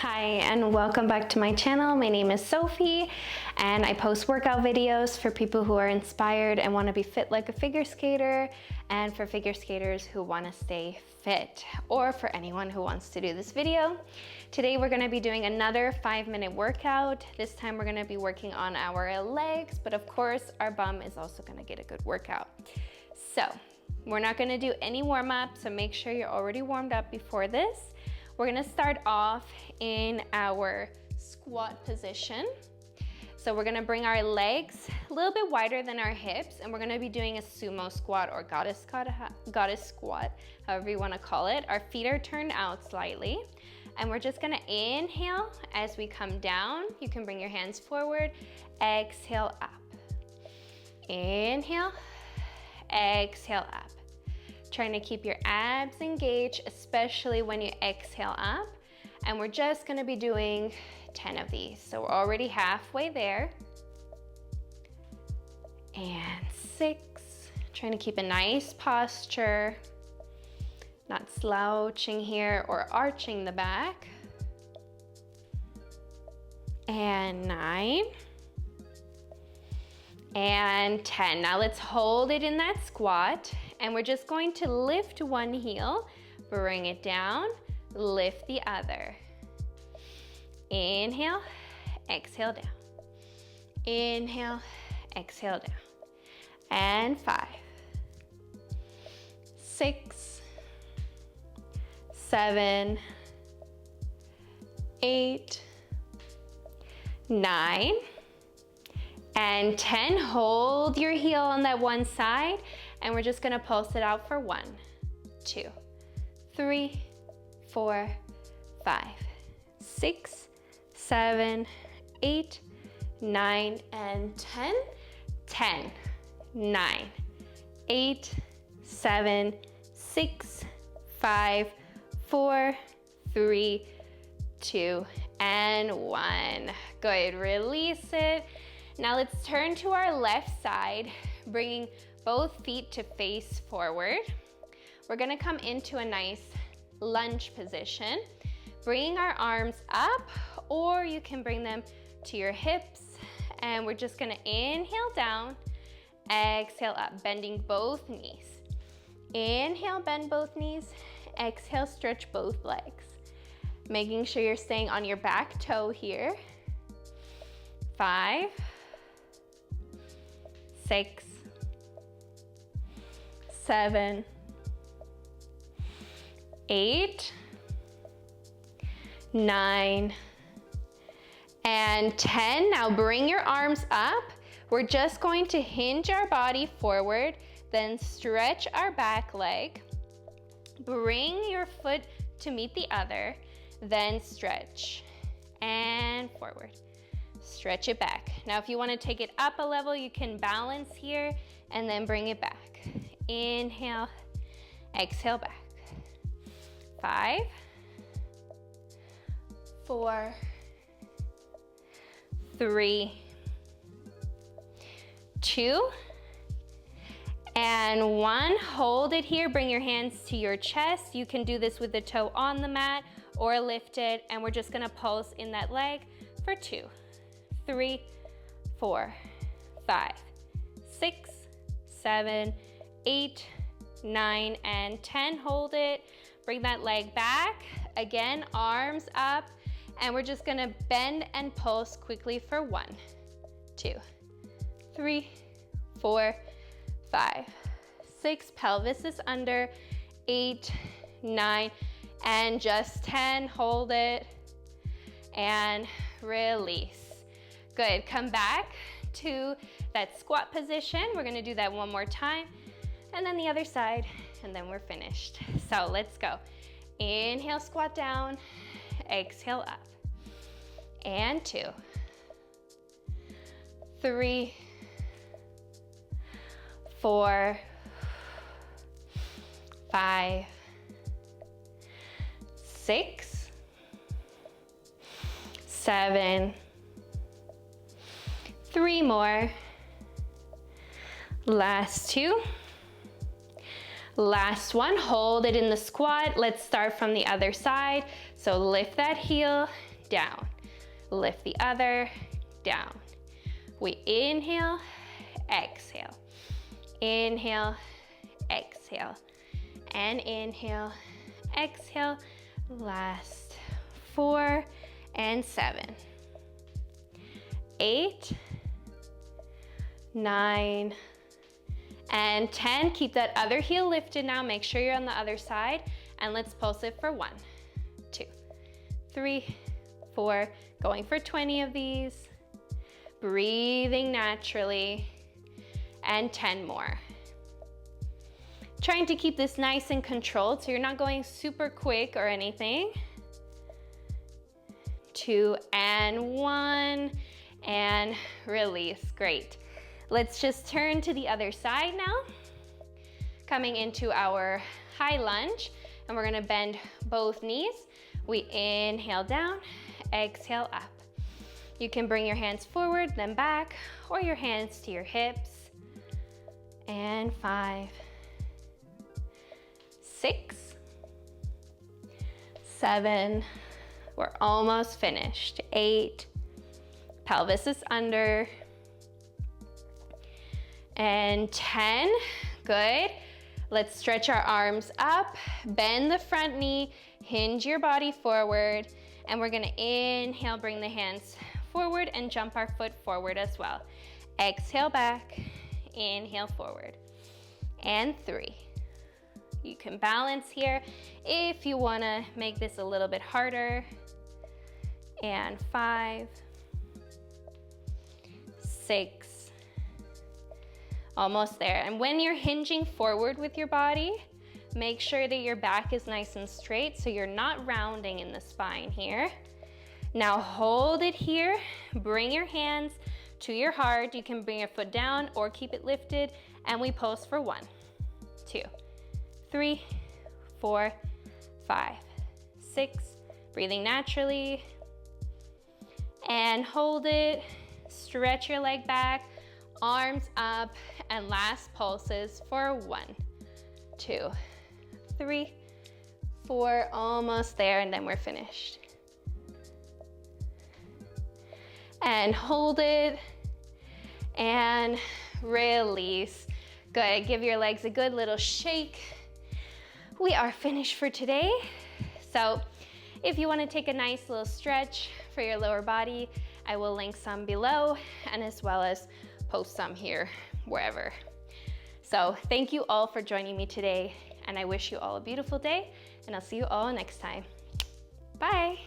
Hi and welcome back to my channel. My name is Sophie and I post workout videos for people who are inspired and want to be fit like a figure skater, and for figure skaters who want to stay fit, or for anyone who wants to do this video. Today we're going to be doing another 5-minute workout. This time we're going to be working on our legs, but of course our bum is also going to get a good workout. So we're not going to do any warm-up, so make sure you're already warmed up before this. We're gonna start off in our squat position. So we're gonna bring our legs a little bit wider than our hips, and we're gonna be doing a sumo squat or goddess squat, however you wanna call it. Our feet are turned out slightly, and we're just gonna inhale as we come down. You can bring your hands forward, exhale up. Inhale, exhale up. Trying to keep your abs engaged, especially when you exhale up. And we're just gonna be doing 10 of these. So we're already halfway there. And 6, trying to keep a nice posture, not slouching here or arching the back. And 9. And 10. Now let's hold it in that squat, and we're just going to lift one heel, bring it down, lift the other. Inhale, exhale down. Inhale, exhale down. And 5, 6, 7, 8, 9, and 10. Hold your heel on that one side, and we're just gonna pulse it out for 1, 2, 3, 4, 5, 6, 7, 8, 9, and 10. 10, 9, 8, 7, 6, 5, 4, 3, 2, and 1. Good, release it. Now let's turn to our left side, bringing both feet to face forward. We're gonna come into a nice lunge position, bringing our arms up, or you can bring them to your hips, and we're just gonna inhale down, exhale up, bending both knees. Inhale, bend both knees, exhale, stretch both legs. Making sure you're staying on your back toe here. 5, 6, 7, 8, 9, and 10. Now bring your arms up. We're just going to hinge our body forward, then stretch our back leg. Bring your foot to meet the other, then stretch and forward. Stretch it back. Now if you want to take it up a level, you can balance here and then bring it back. Inhale, exhale back. 5, 4, 3, 2, and 1. Hold it here. Bring your hands to your chest. You can do this with the toe on the mat or lift it, and we're just gonna pulse in that leg for 2, 3, 4, 5, 6, 7, 8, 9, and 10. Hold it. Bring that leg back. Again, arms up, and we're just gonna bend and pulse quickly for 1, 2, 3, 4, 5, 6. Pelvis is under. 8, 9, and just 10. Hold it and release. Good, come back to that squat position. We're gonna do that one more time, and then the other side, and then we're finished. So let's go. Inhale, squat down, exhale up. And 2, 3, 4, 5, 6, 7, 3 more. Last 2. Last one, hold it in the squat. Let's start from the other side. So lift that heel, down. Lift the other, down. We inhale, exhale. Inhale, exhale. And inhale, exhale. Last 4 and 7. 8, 9, and 10. Keep that other heel lifted now. Make sure you're on the other side. And let's pulse it for 1, 2, 3, 4. Going for 20 of these. Breathing naturally. And 10 more. Trying to keep this nice and controlled so you're not going super quick or anything. 2 and 1. And release. Great. Let's just turn to the other side now. Coming into our high lunge, and we're gonna bend both knees. We inhale down, exhale up. You can bring your hands forward, then back, or your hands to your hips. And 5, 6, 7, we're almost finished. 8, pelvis is under. And 10, good. Let's stretch our arms up, bend the front knee, hinge your body forward, and we're gonna inhale, bring the hands forward and jump our foot forward as well. Exhale back, inhale forward. And 3. You can balance here if you wanna make this a little bit harder. And 5, 6, almost there. And when you're hinging forward with your body, make sure that your back is nice and straight so you're not rounding in the spine here. Now hold it here. Bring your hands to your heart. You can bring your foot down or keep it lifted. And we pulse for 1, 2, 3, 4, 5, 6. Breathing naturally. And hold it. Stretch your leg back. Arms up, and last pulses for 1, 2, 3, 4, almost there, and then we're finished. And hold it, and release. Good, give your legs a good little shake. We are finished for today. So if you want to take a nice little stretch for your lower body, I will link some below, and as well as post some here, wherever. So thank you all for joining me today, and I wish you all a beautiful day, and I'll see you all next time. Bye.